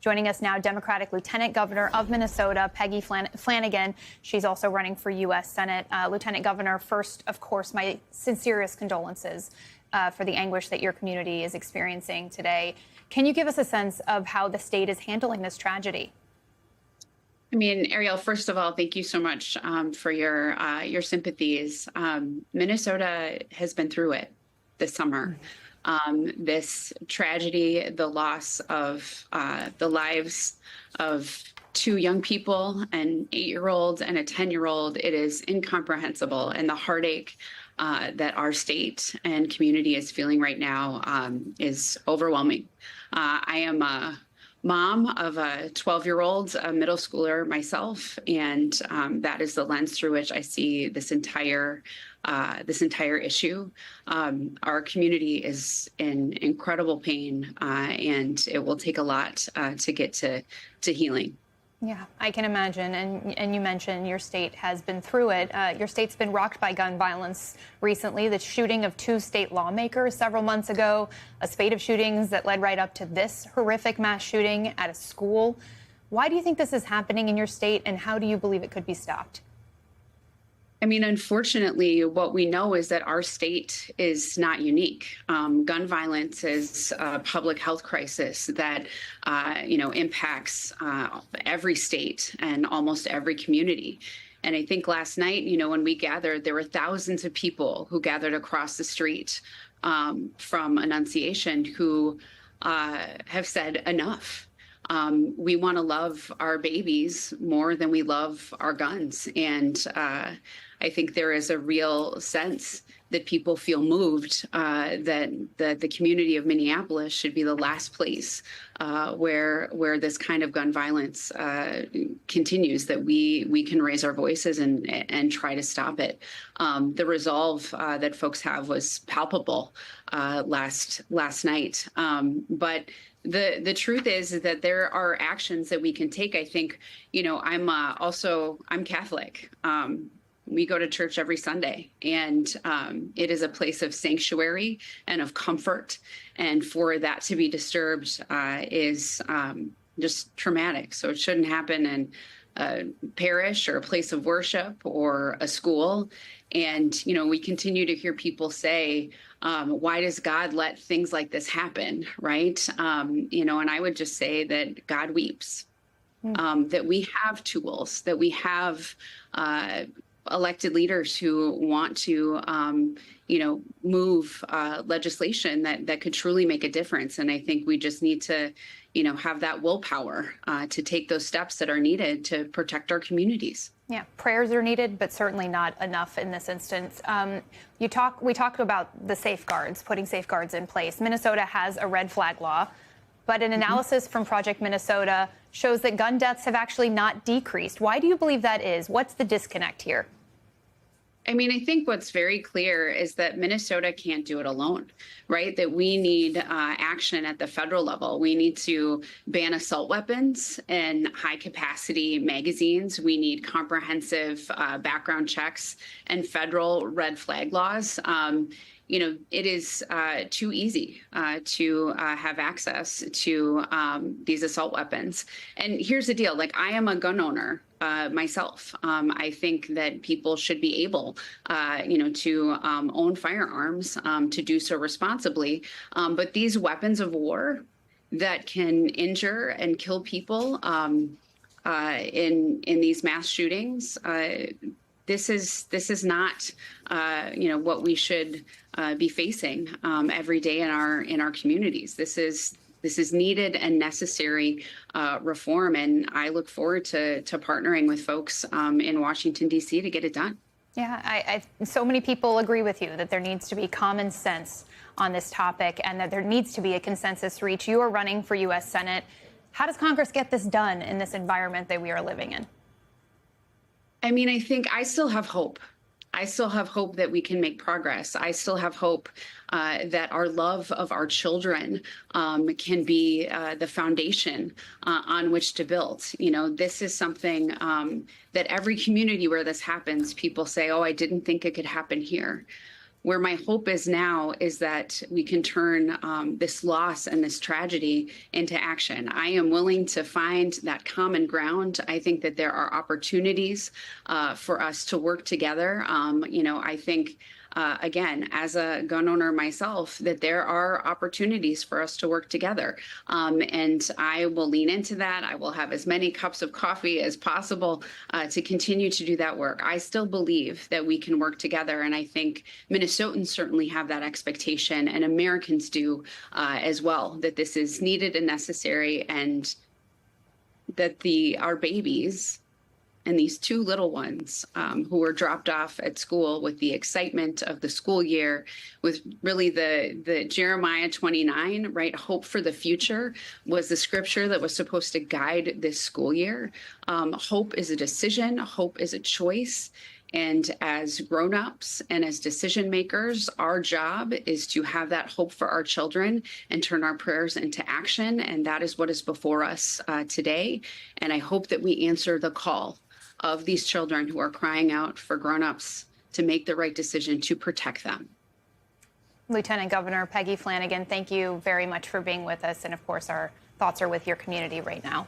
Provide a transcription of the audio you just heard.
Joining us now, Democratic Lieutenant Governor of Minnesota, Peggy Flanagan. She's also running for U.S. Senate. Lieutenant Governor, first, of course, my sincerest condolences for the anguish that your community is experiencing today. Can you give us a sense of how the state is handling this tragedy? I mean, Ariel, first of all, thank you so much for your sympathies. Minnesota has been through it this summer. This tragedy, the loss of the lives of two young people, an 8-year-old and a 10-year-old, it is incomprehensible. And the heartache that our state and community is feeling right now is overwhelming. I am a mom of a 12-year-old, a middle schooler myself, and that is the lens through which I see this entire issue. Our community is in incredible pain, and it will take a lot to get to healing. Yeah, I can imagine. And you mentioned your state has been through it. Your state's been rocked by gun violence recently. The shooting of 2 state lawmakers several months ago, a spate of shootings that led right up to this horrific mass shooting at a school. Why do you think this is happening in your state, and how do you believe it could be stopped? I mean, unfortunately, what we know is that our state is not unique. Gun violence is a public health crisis that, impacts every state and almost every community. And I think last night, when we gathered, there were thousands of people who gathered across the street from Annunciation who have said enough. We want to love our babies more than we love our guns. And I think there is a real sense that people feel moved that the community of Minneapolis should be the last place where this kind of gun violence continues, that we can raise our voices and try to stop it. The resolve that folks have was palpable last night. But the truth is that there are actions that we can take. I think, I'm Catholic. We go to church every Sunday, and it is a place of sanctuary and of comfort. And for that to be disturbed is just traumatic. So it shouldn't happen in a parish or a place of worship or a school. And, we continue to hear people say, why does God let things like this happen? Right. And I would just say that God weeps, that we have tools, that we have elected leaders who want to, move legislation that could truly make a difference. And I think we just need to, have that willpower to take those steps that are needed to protect our communities. Yeah, prayers are needed, but certainly not enough in this instance. We talked about the safeguards, putting safeguards in place. Minnesota has a red flag law, but an analysis from Project Minnesota shows that gun deaths have actually not decreased. Why do you believe that is? What's the disconnect here? I mean, I think what's very clear is that Minnesota can't do it alone, right? That we need action at the federal level. We need to ban assault weapons and high-capacity magazines. We need comprehensive background checks and federal red flag laws. It is too easy to have access to these assault weapons. And here's the deal, I am a gun owner myself. I think that people should be able, to own firearms, to do so responsibly. But these weapons of war that can injure and kill people in these mass shootings, this is not, what we should be facing every day in our communities. This is needed and necessary reform, and I look forward to partnering with folks in Washington, D.C. to get it done. Yeah, so many people agree with you that there needs to be common sense on this topic and that there needs to be a consensus reached. You are running for U.S. Senate. How does Congress get this done in this environment that we are living in? I mean, I think I still have hope. I still have hope that we can make progress. I still have hope that our love of our children can be the foundation on which to build. This is something that every community where this happens, people say, oh, I didn't think it could happen here. where my hope is now is that we can turn this loss and this tragedy into action. I am willing to find that common ground. I think that there are opportunities for us to work together. I think again, as a gun owner myself, that there are opportunities for us to work together. And I will lean into that. I will have as many cups of coffee as possible to continue to do that work. I still believe that we can work together. And I think Minnesotans certainly have that expectation, and Americans do as well, that this is needed and necessary, and that our babies and these two little ones who were dropped off at school with the excitement of the school year, with really the Jeremiah 29, right? Hope for the future was the scripture that was supposed to guide this school year. Hope is a decision. Hope is a choice. And as grown-ups and as decision makers, our job is to have that hope for our children and turn our prayers into action. And that is what is before us today. And I hope that we answer the call of these children who are crying out for grown-ups to make the right decision to protect them. Lieutenant Governor Peggy Flanagan, thank you very much for being with us. And of course, our thoughts are with your community right now.